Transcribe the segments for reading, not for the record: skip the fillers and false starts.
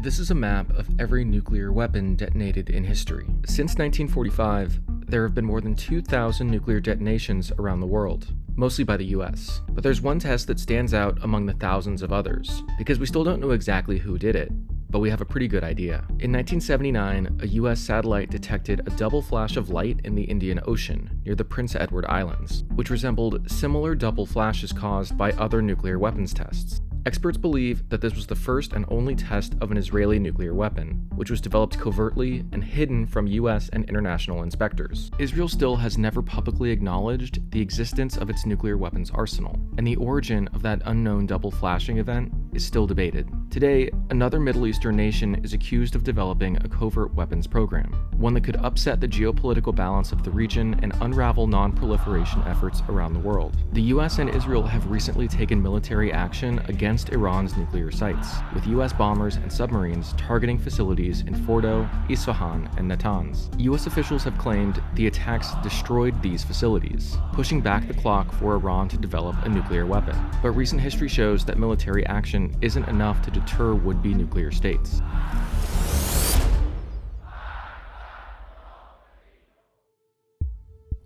This is a map of every nuclear weapon detonated in history. Since 1945, there have been more than 2,000 nuclear detonations around the world, mostly by the US. But there's one test that stands out among the thousands of others, because we still don't know exactly who did it, but we have a pretty good idea. In 1979, a US satellite detected a double flash of light in the Indian Ocean near the Prince Edward Islands, which resembled similar double flashes caused by other nuclear weapons tests. Experts believe that this was the first and only test of an Israeli nuclear weapon, which was developed covertly and hidden from US and international inspectors. Israel still has never publicly acknowledged the existence of its nuclear weapons arsenal, and the origin of that unknown double flashing event is still debated. Today, another Middle Eastern nation is accused of developing a covert weapons program, one that could upset the geopolitical balance of the region and unravel non-proliferation efforts around the world. The US and Israel have recently taken military action against Iran's nuclear sites, with US bombers and submarines targeting facilities in Fordo, Isfahan, and Natanz. US officials have claimed the attacks destroyed these facilities, pushing back the clock for Iran to develop a nuclear weapon. But recent history shows that military action isn't enough to deter would-be nuclear states.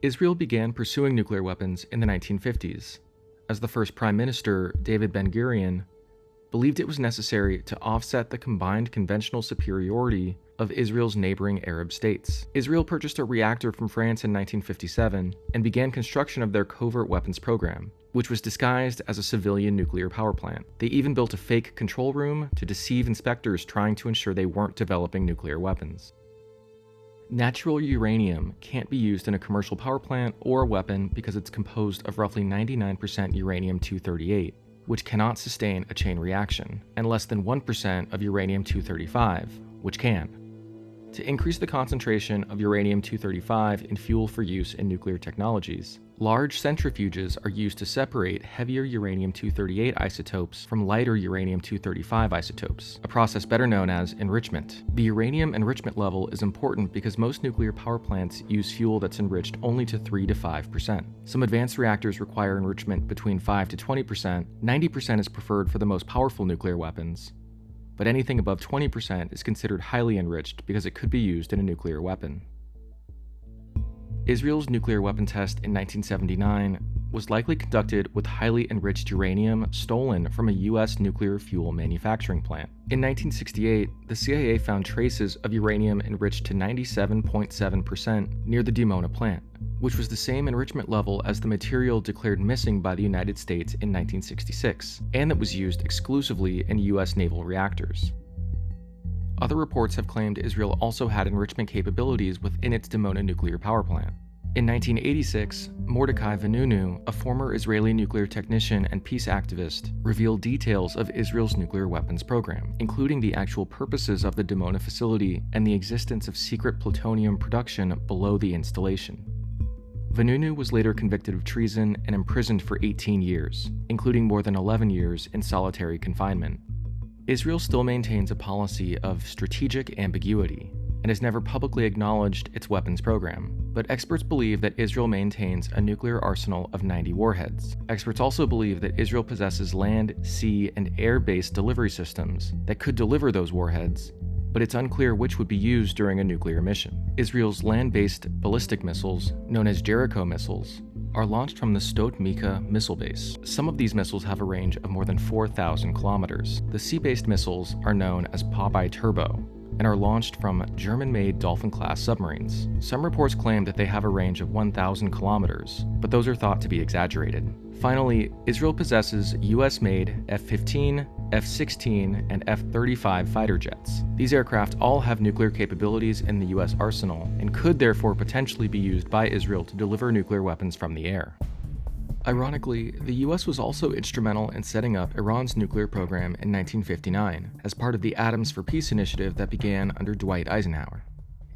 Israel began pursuing nuclear weapons in the 1950s, as the first Prime Minister, David Ben-Gurion, believed it was necessary to offset the combined conventional superiority of Israel's neighboring Arab states. Israel purchased a reactor from France in 1957 and began construction of their covert weapons program, which was disguised as a civilian nuclear power plant. They even built a fake control room to deceive inspectors trying to ensure they weren't developing nuclear weapons. Natural uranium can't be used in a commercial power plant or a weapon because it's composed of roughly 99% uranium-238, which cannot sustain a chain reaction, and less than 1% of uranium-235, which can. To increase the concentration of uranium-235 in fuel for use in nuclear technologies, large centrifuges are used to separate heavier uranium-238 isotopes from lighter uranium-235 isotopes, a process better known as enrichment. The uranium enrichment level is important because most nuclear power plants use fuel that's enriched only to 3 to 5%. Some advanced reactors require enrichment between 5 to 20%, 90% is preferred for the most powerful nuclear weapons, but anything above 20% is considered highly enriched because it could be used in a nuclear weapon. Israel's nuclear weapon test in 1979 was likely conducted with highly enriched uranium stolen from a US nuclear fuel manufacturing plant. In 1968, the CIA found traces of uranium enriched to 97.7% near the Dimona plant, which was the same enrichment level as the material declared missing by the United States in 1966, and that was used exclusively in US naval reactors. Other reports have claimed Israel also had enrichment capabilities within its Dimona nuclear power plant. In 1986, Mordechai Vanunu, a former Israeli nuclear technician and peace activist, revealed details of Israel's nuclear weapons program, including the actual purposes of the Dimona facility and the existence of secret plutonium production below the installation. Vanunu was later convicted of treason and imprisoned for 18 years, including more than 11 years in solitary confinement. Israel still maintains a policy of strategic ambiguity and has never publicly acknowledged its weapons program, but experts believe that Israel maintains a nuclear arsenal of 90 warheads. Experts also believe that Israel possesses land, sea, and air-based delivery systems that could deliver those warheads, but it's unclear which would be used during a nuclear mission. Israel's land-based ballistic missiles, known as Jericho missiles, are launched from the Sdot Mika missile base. Some of these missiles have a range of more than 4,000 kilometers. The sea-based missiles are known as Popeye Turbo and are launched from German-made Dolphin-class submarines. Some reports claim that they have a range of 1,000 kilometers, but those are thought to be exaggerated. Finally, Israel possesses US-made F-15, F-16, and F-35 fighter jets. These aircraft all have nuclear capabilities in the US arsenal and could therefore potentially be used by Israel to deliver nuclear weapons from the air. Ironically, the US was also instrumental in setting up Iran's nuclear program in 1959 as part of the Atoms for Peace initiative that began under Dwight Eisenhower.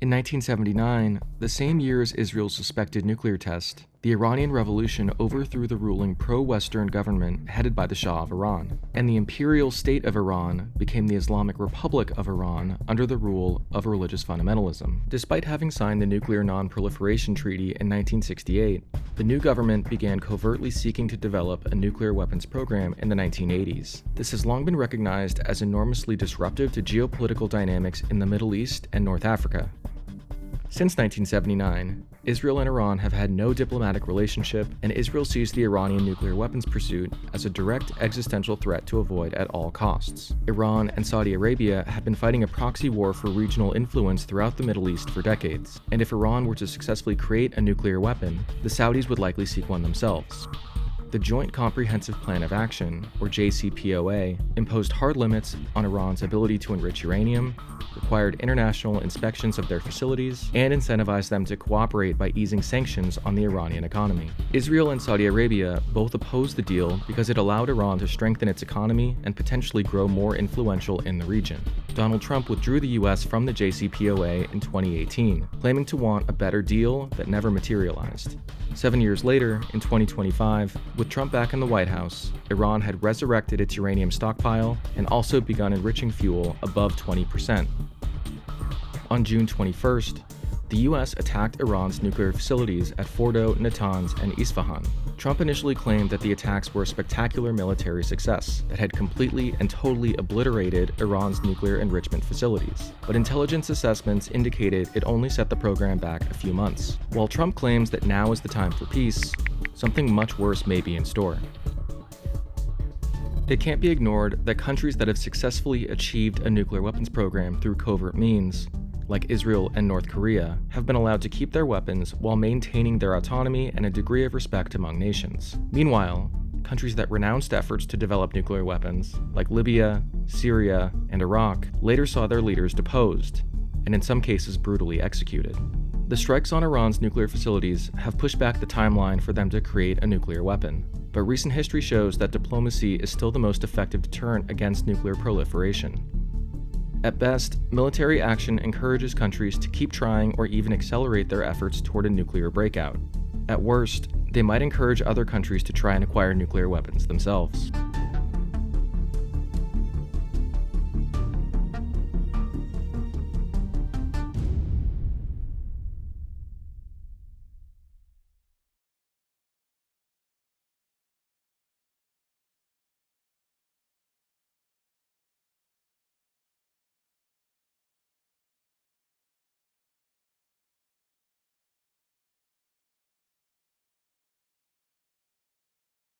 In 1979, the same year as Israel's suspected nuclear test, the Iranian Revolution overthrew the ruling pro-Western government headed by the Shah of Iran, and the imperial state of Iran became the Islamic Republic of Iran under the rule of religious fundamentalism. Despite having signed the Nuclear Non-Proliferation Treaty in 1968, the new government began covertly seeking to develop a nuclear weapons program in the 1980s. This has long been recognized as enormously disruptive to geopolitical dynamics in the Middle East and North Africa. Since 1979, Israel and Iran have had no diplomatic relationship, and Israel sees the Iranian nuclear weapons pursuit as a direct existential threat to avoid at all costs. Iran and Saudi Arabia have been fighting a proxy war for regional influence throughout the Middle East for decades, and if Iran were to successfully create a nuclear weapon, the Saudis would likely seek one themselves. The Joint Comprehensive Plan of Action, or JCPOA, imposed hard limits on Iran's ability to enrich uranium, required international inspections of their facilities, and incentivized them to cooperate by easing sanctions on the Iranian economy. Israel and Saudi Arabia both opposed the deal because it allowed Iran to strengthen its economy and potentially grow more influential in the region. Donald Trump withdrew the US from the JCPOA in 2018, claiming to want a better deal that never materialized. 7 years later, in 2025, with Trump back in the White House, Iran had resurrected its uranium stockpile and also begun enriching fuel above 20%. On June 21st, the US attacked Iran's nuclear facilities at Fordo, Natanz, and Isfahan. Trump initially claimed that the attacks were a spectacular military success that had completely and totally obliterated Iran's nuclear enrichment facilities, but intelligence assessments indicated it only set the program back a few months. While Trump claims that now is the time for peace, something much worse may be in store. It can't be ignored that countries that have successfully achieved a nuclear weapons program through covert means, like Israel and North Korea, have been allowed to keep their weapons while maintaining their autonomy and a degree of respect among nations. Meanwhile, countries that renounced efforts to develop nuclear weapons, like Libya, Syria, and Iraq, later saw their leaders deposed, and in some cases brutally executed. The strikes on Iran's nuclear facilities have pushed back the timeline for them to create a nuclear weapon, but recent history shows that diplomacy is still the most effective deterrent against nuclear proliferation. At best, military action encourages countries to keep trying or even accelerate their efforts toward a nuclear breakout. At worst, they might encourage other countries to try and acquire nuclear weapons themselves.